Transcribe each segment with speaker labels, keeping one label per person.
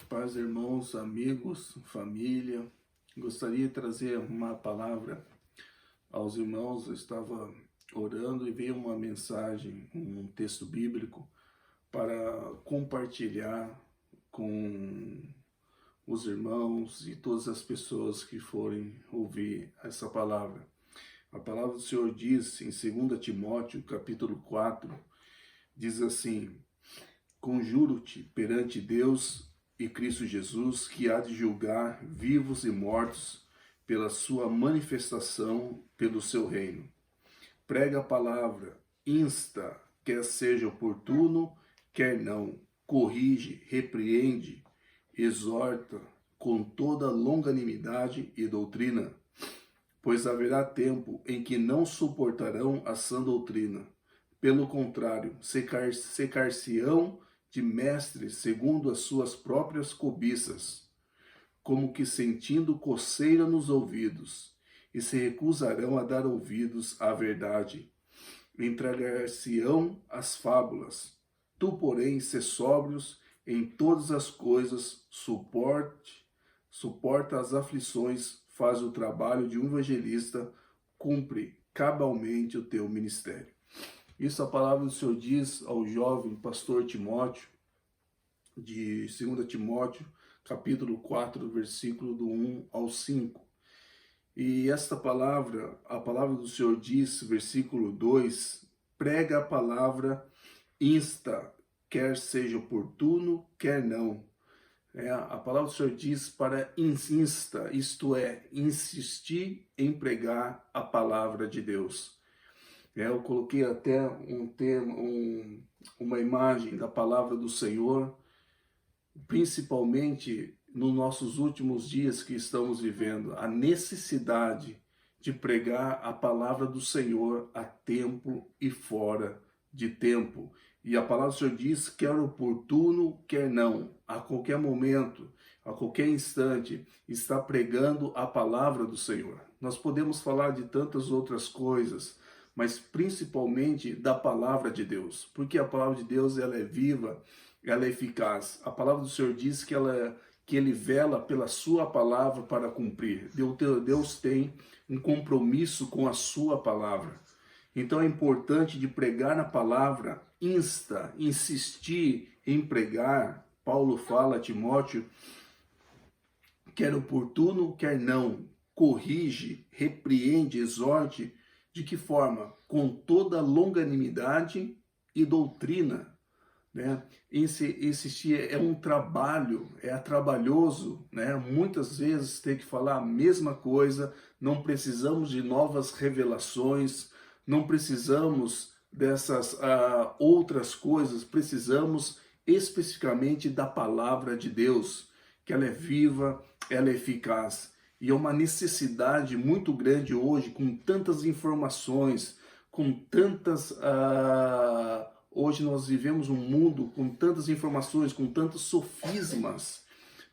Speaker 1: Paz, irmãos, amigos, família. Gostaria de trazer uma palavra aos irmãos. Eu estava orando e veio uma mensagem, um texto bíblico para compartilhar com os irmãos e todas as pessoas que forem ouvir essa palavra. A palavra do Senhor diz em 2 Timóteo, capítulo 4, diz assim: Conjuro-te perante Deus e Cristo Jesus, que há de julgar vivos e mortos pela sua manifestação, pelo seu reino. Prega a palavra, insta, quer seja oportuno, quer não, corrige, repreende, exorta com toda longanimidade e doutrina, pois haverá tempo em que não suportarão a sã doutrina. Pelo contrário, secar-se-ão de mestres segundo as suas próprias cobiças, como que sentindo coceira nos ouvidos, e se recusarão a dar ouvidos à verdade. Entregar-se-ão às fábulas. Tu, porém, sê sóbrios em todas as coisas, suporta as aflições, faz o trabalho de um evangelista, cumpre cabalmente o teu ministério. Isso a palavra do Senhor diz ao jovem pastor Timóteo, de 2 Timóteo, capítulo 4, versículo do 1 ao 5. E esta palavra, a palavra do Senhor diz, versículo 2, prega a palavra, insta, quer seja oportuno, quer não. A palavra do Senhor diz para insta, isto é, insistir em pregar a palavra de Deus. Eu coloquei até uma imagem da palavra do Senhor, principalmente nos nossos últimos dias que estamos vivendo, a necessidade de pregar a palavra do Senhor a tempo e fora de tempo. E a palavra do Senhor diz, quer oportuno, quer não, a qualquer momento, a qualquer instante, está pregando a palavra do Senhor. Nós podemos falar de tantas outras coisas, mas principalmente da palavra de Deus, porque a palavra de Deus ela é viva, ela é eficaz. A palavra do Senhor diz que Ele vela pela sua palavra para cumprir. Deus tem um compromisso com a sua palavra. Então é importante de pregar na palavra, insistir em pregar. Paulo fala a Timóteo, quer oportuno, quer não, corrige, repreende, exorte. De que forma? Com toda longanimidade e doutrina. Insistir é um trabalho, é trabalhoso, Muitas vezes tem que falar a mesma coisa, não precisamos de novas revelações, não precisamos dessas outras coisas, precisamos especificamente da palavra de Deus, que ela é viva, ela é eficaz. E é uma necessidade muito grande hoje, com tantas informações, com tantas... Hoje nós vivemos um mundo com tantas informações, com tantos sofismas.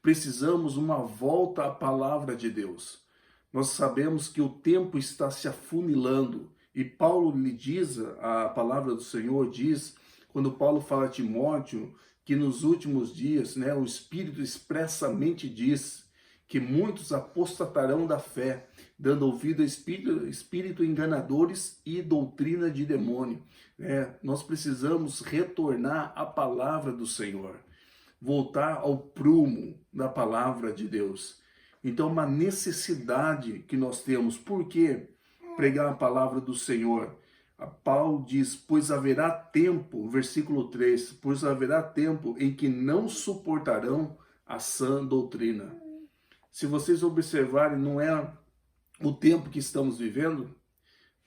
Speaker 1: Precisamos uma volta à palavra de Deus. Nós sabemos que o tempo está se afunilando. E Paulo lhe diz, a palavra do Senhor diz, quando Paulo fala a Timóteo, que nos últimos dias, o Espírito expressamente diz que muitos apostatarão da fé, dando ouvido a espírito enganadores e doutrina de demônio. Nós precisamos retornar à palavra do Senhor, voltar ao prumo da palavra de Deus. Então, uma necessidade que nós temos. Por quê? Pregar a palavra do Senhor. Paulo diz, pois haverá tempo, versículo 3, pois haverá tempo em que não suportarão a sã doutrina. Se vocês observarem, não é o tempo que estamos vivendo,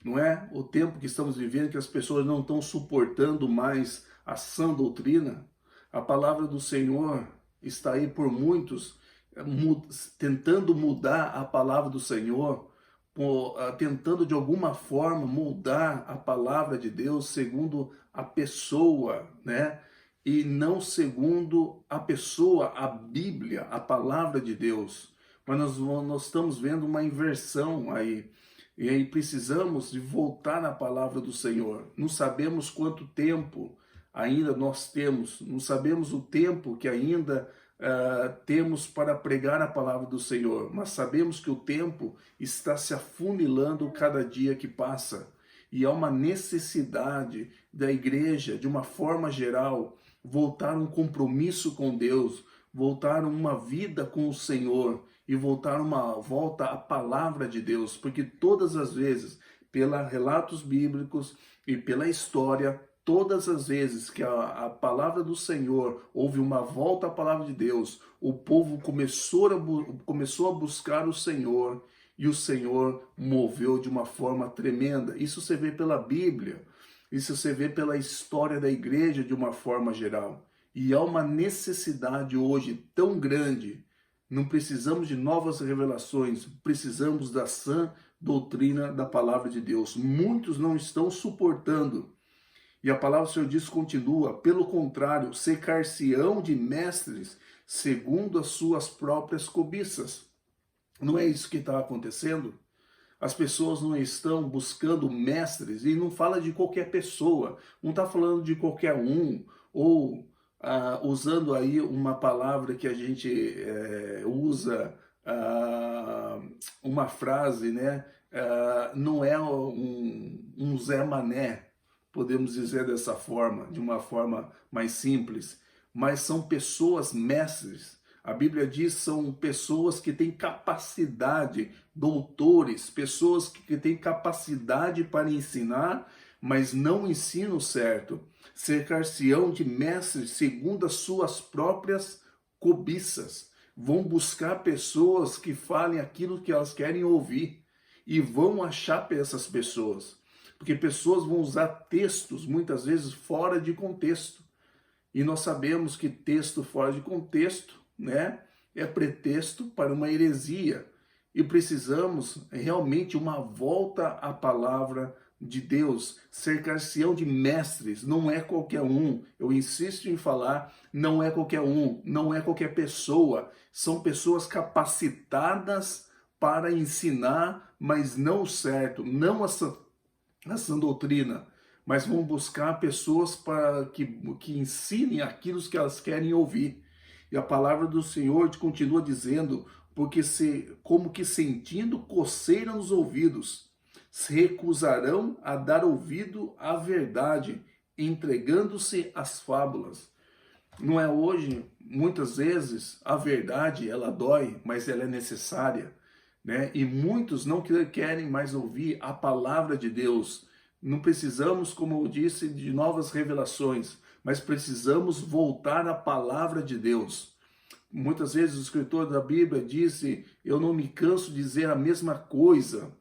Speaker 1: não é o tempo que estamos vivendo que as pessoas não estão suportando mais a sã doutrina. A palavra do Senhor está aí por muitos, tentando mudar a palavra do Senhor, tentando de alguma forma mudar a palavra de Deus segundo a pessoa, E não segundo a pessoa, a Bíblia, a palavra de Deus. Mas nós estamos vendo uma inversão aí. E aí precisamos de voltar na palavra do Senhor. Não sabemos quanto tempo ainda nós temos, não sabemos o tempo que ainda temos para pregar a palavra do Senhor, mas sabemos que o tempo está se afunilando cada dia que passa. E há uma necessidade da igreja, de uma forma geral, voltar um compromisso com Deus, voltar uma vida com o Senhor e voltar uma volta à palavra de Deus, porque todas as vezes, pelos relatos bíblicos e pela história, todas as vezes que a palavra do Senhor houve uma volta à palavra de Deus, o povo começou a buscar o Senhor e o Senhor moveu de uma forma tremenda. Isso você vê pela Bíblia, isso você vê pela história da igreja de uma forma geral. E há uma necessidade hoje tão grande. Não precisamos de novas revelações, precisamos da sã doutrina da palavra de Deus. Muitos não estão suportando. E a palavra do Senhor diz, continua, pelo contrário, cercar-se-ão de mestres segundo as suas próprias cobiças. Não é isso que está acontecendo? As pessoas não estão buscando mestres, e não fala de qualquer pessoa, não está falando de qualquer um, ou usando aí uma palavra que a gente usa, uma frase, né? Não é um Zé Mané, podemos dizer dessa forma, de uma forma mais simples, mas são pessoas mestres. A Bíblia diz que são pessoas que têm capacidade, doutores, pessoas que têm capacidade para ensinar, mas não ensinam certo. Cercar-se-ão de mestres segundo as suas próprias cobiças. Vão buscar pessoas que falem aquilo que elas querem ouvir e vão achar essas pessoas. Porque pessoas vão usar textos, muitas vezes, fora de contexto. E nós sabemos que texto fora de contexto, né, é pretexto para uma heresia. E precisamos realmente uma volta à palavra de Deus. Cercar-se-ão de mestres, não é qualquer um. Eu insisto em falar, não é qualquer um, não é qualquer pessoa. São pessoas capacitadas para ensinar, mas não o certo, não a sã doutrina, mas vão buscar pessoas para que ensinem aquilo que elas querem ouvir. E a palavra do Senhor continua dizendo, porque como que sentindo coceira nos ouvidos, se recusarão a dar ouvido à verdade, entregando-se às fábulas. Não é hoje, muitas vezes, a verdade, ela dói, mas ela é necessária, né? E muitos não querem mais ouvir a palavra de Deus. Não precisamos, como eu disse, de novas revelações, mas precisamos voltar à palavra de Deus. Muitas vezes o escritor da Bíblia disse, eu não me canso de dizer a mesma coisa.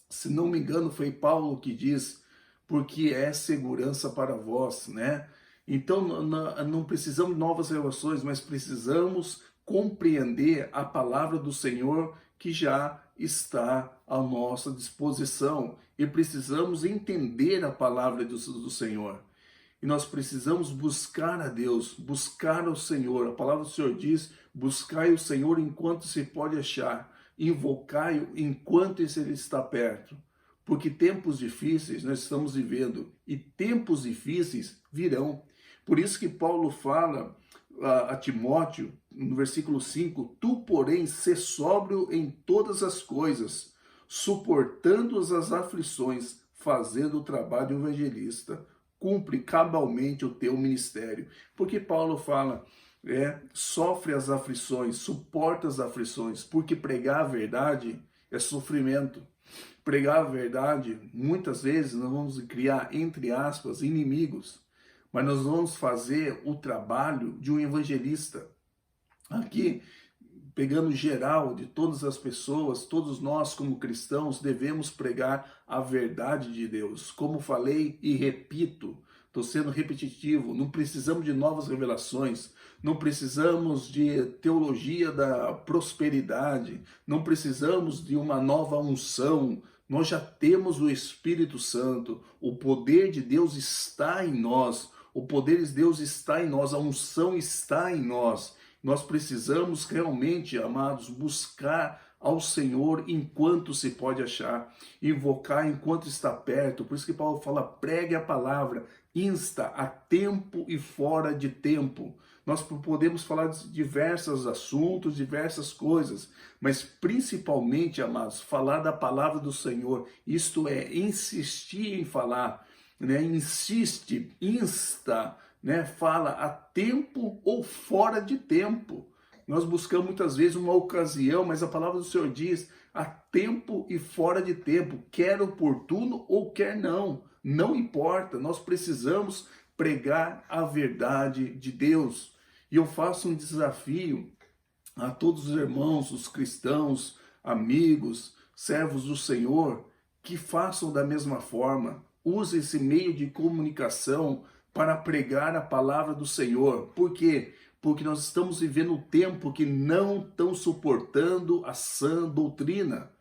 Speaker 1: Se não me engano, foi Paulo que diz, porque é segurança para vós, né? Então, não precisamos de novas revelações, mas precisamos compreender a palavra do Senhor que já está à nossa disposição. E precisamos entender a palavra do Senhor. E nós precisamos buscar a Deus, buscar o Senhor. A palavra do Senhor diz, buscai o Senhor enquanto se pode achar, invocai-o enquanto ele está perto. Porque tempos difíceis nós estamos vivendo, e tempos difíceis virão. Por isso que Paulo fala a Timóteo, no versículo 5, tu, porém, sê sóbrio em todas as coisas, suportando as aflições, fazendo o trabalho de um evangelista, cumpre cabalmente o teu ministério. Porque Paulo fala, sofre as aflições, suporta as aflições, porque pregar a verdade é sofrimento. Pregar a verdade, muitas vezes nós vamos criar, entre aspas, inimigos, mas nós vamos fazer o trabalho de um evangelista. Aqui, pegando geral de todas as pessoas, todos nós como cristãos devemos pregar a verdade de Deus. Como falei e repito, estou sendo repetitivo, não precisamos de novas revelações, não precisamos de teologia da prosperidade, não precisamos de uma nova unção. Nós já temos o Espírito Santo, o poder de Deus está em nós, o poder de Deus está em nós, a unção está em nós. Nós precisamos realmente, amados, buscar ao Senhor enquanto se pode achar, invocar enquanto está perto. Por isso que Paulo fala, pregue a palavra, insta a tempo e fora de tempo. Nós podemos falar de diversos assuntos, diversas coisas, mas principalmente, amados, falar da palavra do Senhor, isto é, insistir em falar, né? Insiste, insta, né? Fala a tempo ou fora de tempo. Nós buscamos muitas vezes uma ocasião, mas a palavra do Senhor diz a tempo e fora de tempo, quer oportuno ou quer não, não importa, nós precisamos pregar a verdade de Deus. E eu faço um desafio a todos os irmãos, os cristãos, amigos, servos do Senhor, que façam da mesma forma. Use esse meio de comunicação para pregar a palavra do Senhor. Por quê? Porque nós estamos vivendo um tempo que não estão suportando a sã doutrina.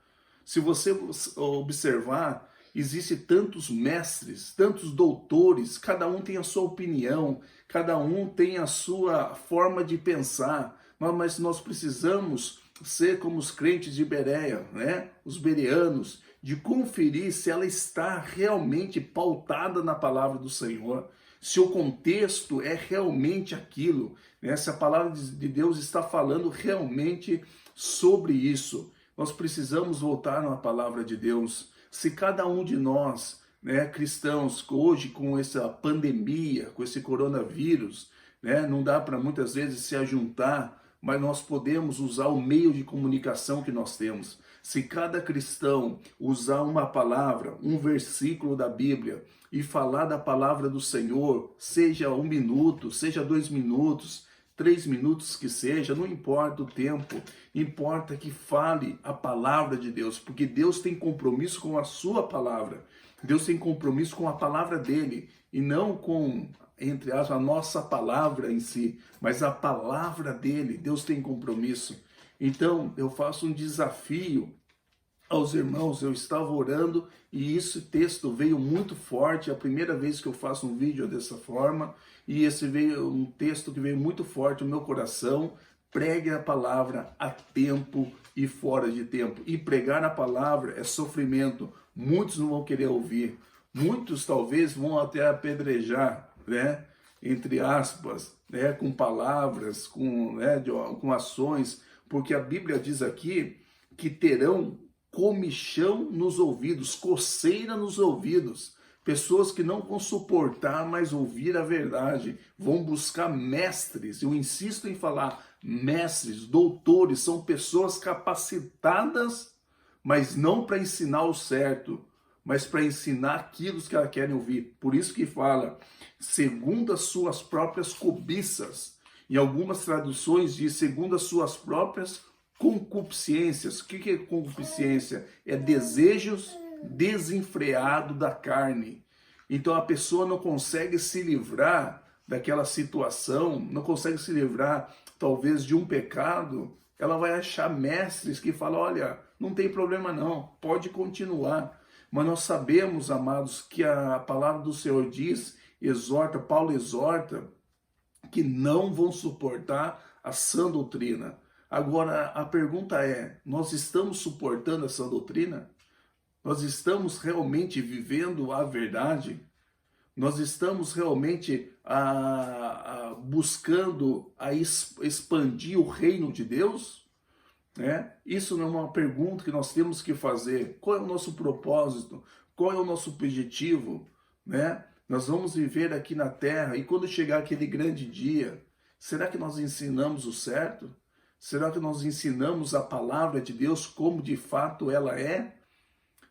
Speaker 1: Se você observar, existem tantos mestres, tantos doutores, cada um tem a sua opinião, cada um tem a sua forma de pensar, mas nós precisamos ser como os crentes de Bereia, né? Os bereanos, de conferir se ela está realmente pautada na palavra do Senhor, se o contexto é realmente aquilo, né? Se a palavra de Deus está falando realmente sobre isso. Nós precisamos voltar na palavra de Deus. Se cada um de nós, né, cristãos, hoje com essa pandemia, com esse coronavírus, né, não dá para muitas vezes se ajuntar, mas nós podemos usar o meio de comunicação que nós temos. Se cada cristão usar uma palavra, um versículo da Bíblia e falar da palavra do Senhor, seja 1 minuto, seja 2 minutos, 3 minutos que seja, não importa o tempo, importa que fale a palavra de Deus, porque Deus tem compromisso com a sua palavra, Deus tem compromisso com a palavra dele, e não com, entre aspas, a nossa palavra em si, mas a palavra dele. Deus tem compromisso. Então, eu faço um desafio aos irmãos. Eu estava orando e esse texto veio muito forte, é a primeira vez que eu faço um vídeo dessa forma, e esse veio um texto que veio muito forte no meu coração. Pregue a palavra a tempo e fora de tempo. E pregar a palavra é sofrimento. Muitos não vão querer ouvir. Muitos talvez vão até apedrejar, né? Entre aspas, né? Com palavras, com ações, porque a Bíblia diz aqui que terão comichão nos ouvidos, coceira nos ouvidos. Pessoas que não vão suportar mais ouvir a verdade, vão buscar mestres. Eu insisto em falar, mestres, doutores, são pessoas capacitadas, mas não para ensinar o certo, mas para ensinar aquilo que elas querem ouvir. Por isso que fala, segundo as suas próprias cobiças. Em algumas traduções diz, segundo as suas próprias concupiscências. O que é concupiscência? É desejos desenfreados da carne. Então a pessoa não consegue se livrar daquela situação, não consegue se livrar talvez de um pecado. Ela vai achar mestres que falam, olha, não tem problema não, pode continuar. Mas nós sabemos, amados, que a palavra do Senhor diz, exorta, Paulo exorta, que não vão suportar a sã doutrina. Agora, a pergunta é, nós estamos suportando essa doutrina? Nós estamos realmente vivendo a verdade? Nós estamos realmente buscando expandir o reino de Deus? Isso não é uma pergunta que nós temos que fazer. Qual é o nosso propósito? Qual é o nosso objetivo? Nós vamos viver aqui na terra e quando chegar aquele grande dia, será que nós ensinamos o certo? Será que nós ensinamos a palavra de Deus como de fato ela é?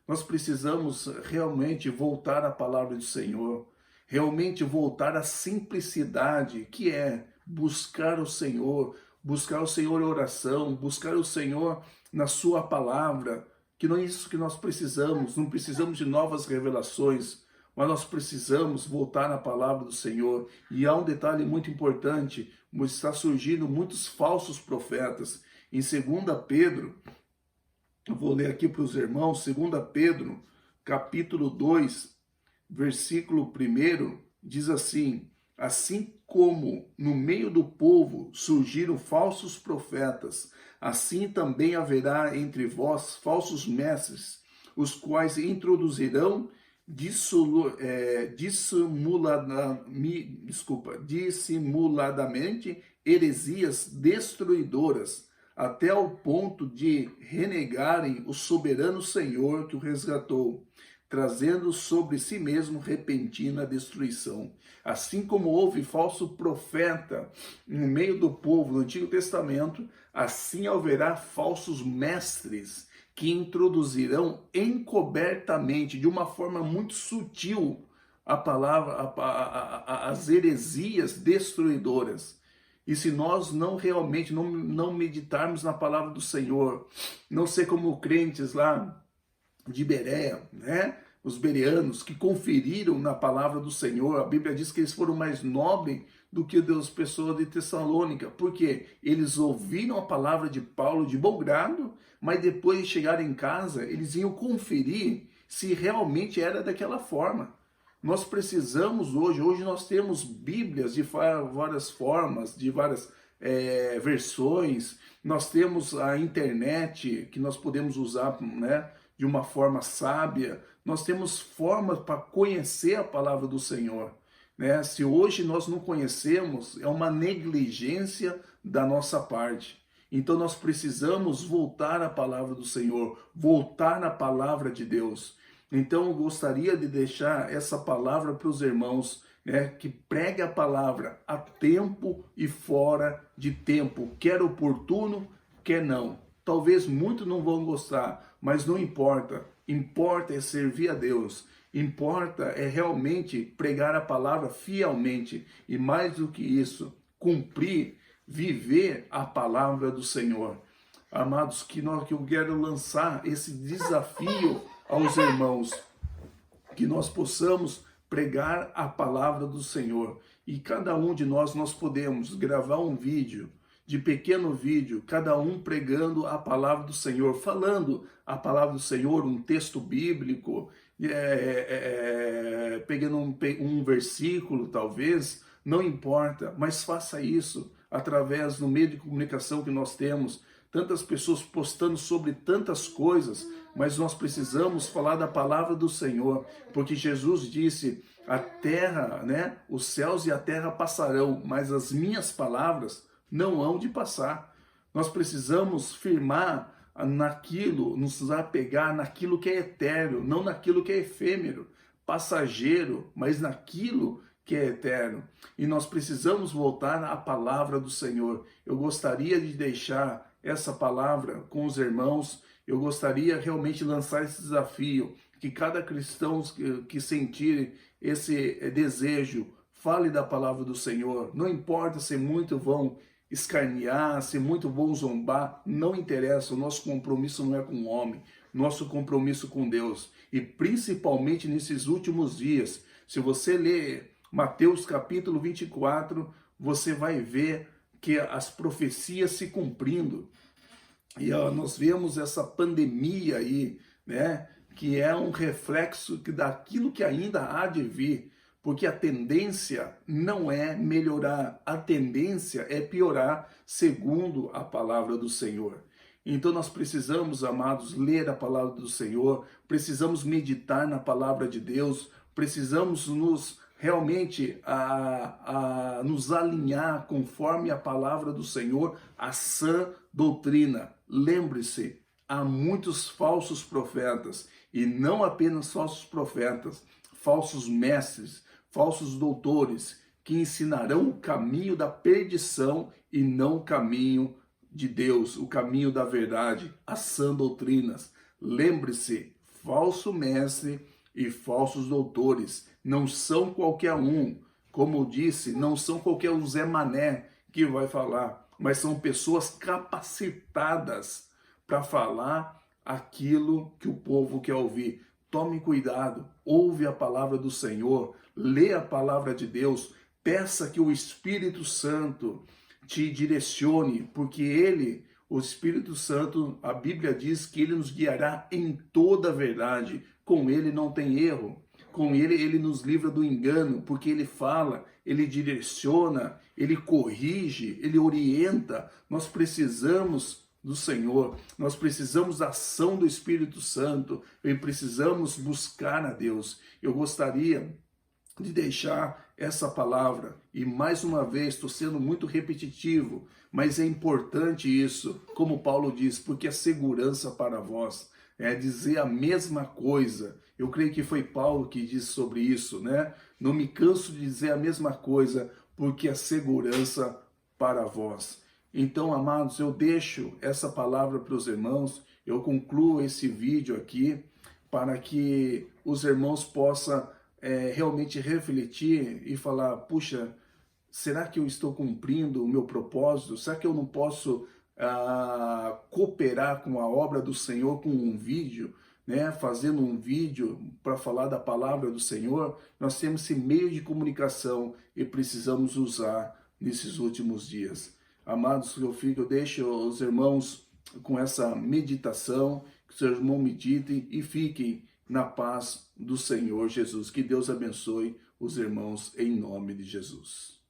Speaker 1: Nós precisamos realmente voltar à palavra do Senhor, realmente voltar à simplicidade, que é buscar o Senhor em oração, buscar o Senhor na sua palavra, que não é isso que nós precisamos, não precisamos de novas revelações, mas nós precisamos voltar à palavra do Senhor. E há um detalhe muito importante, está surgindo muitos falsos profetas. Em 2 Pedro, eu vou ler aqui para os irmãos, 2 Pedro, capítulo 2, versículo 1, diz assim, assim como no meio do povo surgiram falsos profetas, assim também haverá entre vós falsos mestres, os quais introduzirão dissimuladamente heresias destruidoras, até o ponto de renegarem o soberano Senhor que o resgatou, trazendo sobre si mesmo repentina destruição. Assim como houve falso profeta no meio do povo no Antigo Testamento, assim haverá falsos mestres que introduzirão encobertamente, de uma forma muito sutil, a palavra, as heresias destruidoras. E se nós não realmente não meditarmos na palavra do Senhor, não ser como crentes lá de Bereia, né? Os bereanos que conferiram na palavra do Senhor, a Bíblia diz que eles foram mais nobres do que as pessoas de Tessalônica, porque eles ouviram a palavra de Paulo de bom grado, mas depois de chegar em casa, eles iam conferir se realmente era daquela forma. Nós precisamos hoje nós temos Bíblias de várias formas, de várias versões, nós temos a internet que nós podemos usar, né, de uma forma sábia, nós temos formas para conhecer a palavra do Senhor. Né? Se hoje nós não conhecemos, é uma negligência da nossa parte. Então nós precisamos voltar à palavra do Senhor, voltar na palavra de Deus. Então eu gostaria de deixar essa palavra para os irmãos, né, que pregue a palavra a tempo e fora de tempo, quer oportuno, quer não. Talvez muitos não vão gostar, mas não importa. Importa é servir a Deus. Importa é realmente pregar a palavra fielmente. E mais do que isso, cumprir, viver a palavra do Senhor. Amados, que eu quero lançar esse desafio aos irmãos, que nós possamos pregar a palavra do Senhor. E cada um de nós podemos gravar um vídeo, de pequeno vídeo, cada um pregando a palavra do Senhor, falando a palavra do Senhor, um texto bíblico, pegando um versículo talvez, não importa, mas faça isso através do meio de comunicação que nós temos, tantas pessoas postando sobre tantas coisas, mas nós precisamos falar da palavra do Senhor, porque Jesus disse, a terra, né, os céus e a terra passarão, mas as minhas palavras não hão de passar. Nós precisamos firmar naquilo, nos apegar naquilo que é etéreo, não naquilo que é efêmero, passageiro, mas naquilo que é eterno. E nós precisamos voltar à palavra do Senhor. Eu gostaria de deixar essa palavra com os irmãos, eu gostaria realmente de lançar esse desafio, que cada cristão que sentir esse desejo, fale da palavra do Senhor. Não importa se muito vão escarnear, se muito vão zombar, não interessa, o nosso compromisso não é com o homem, nosso compromisso com Deus. E principalmente nesses últimos dias, se você ler Mateus capítulo 24, você vai ver que as profecias se cumprindo. E nós vemos essa pandemia aí, né, que é um reflexo daquilo que ainda há de vir. Porque a tendência não é melhorar, a tendência é piorar, segundo a palavra do Senhor. Então nós precisamos, amados, ler a palavra do Senhor, precisamos meditar na palavra de Deus, precisamos realmente nos alinhar conforme a palavra do Senhor, a sã doutrina. Lembre-se, há muitos falsos profetas, e não apenas falsos profetas, falsos mestres, falsos doutores, que ensinarão o caminho da perdição e não o caminho de Deus, o caminho da verdade, as sã doutrinas. Lembre-se, falso mestre e falsos doutores não são qualquer um. Como eu disse, não são qualquer um Zé Mané que vai falar, mas são pessoas capacitadas para falar aquilo que o povo quer ouvir. Tome cuidado, ouve a palavra do Senhor, lê a palavra de Deus, peça que o Espírito Santo te direcione, porque ele, o Espírito Santo, a Bíblia diz que ele nos guiará em toda a verdade, com ele não tem erro, com ele nos livra do engano, porque ele fala, ele direciona, ele corrige, ele orienta. Nós precisamos do Senhor, nós precisamos da ação do Espírito Santo e precisamos buscar a Deus. Eu gostaria de deixar essa palavra, e mais uma vez estou sendo muito repetitivo, mas é importante isso, como Paulo diz, porque é segurança para vós, é dizer a mesma coisa. Eu creio que foi Paulo que disse sobre isso, né? Não me canso de dizer a mesma coisa, porque é segurança para vós. Então, amados, eu deixo essa palavra para os irmãos, eu concluo esse vídeo aqui, para que os irmãos possam realmente refletir e falar, puxa, será que eu estou cumprindo o meu propósito? Será que eu não posso cooperar com a obra do Senhor com um vídeo, né? Fazendo um vídeo para falar da palavra do Senhor? Nós temos esse meio de comunicação e precisamos usar nesses últimos dias. Amados, eu deixo os irmãos com essa meditação, que os irmãos meditem e fiquem na paz do Senhor Jesus. Que Deus abençoe os irmãos em nome de Jesus.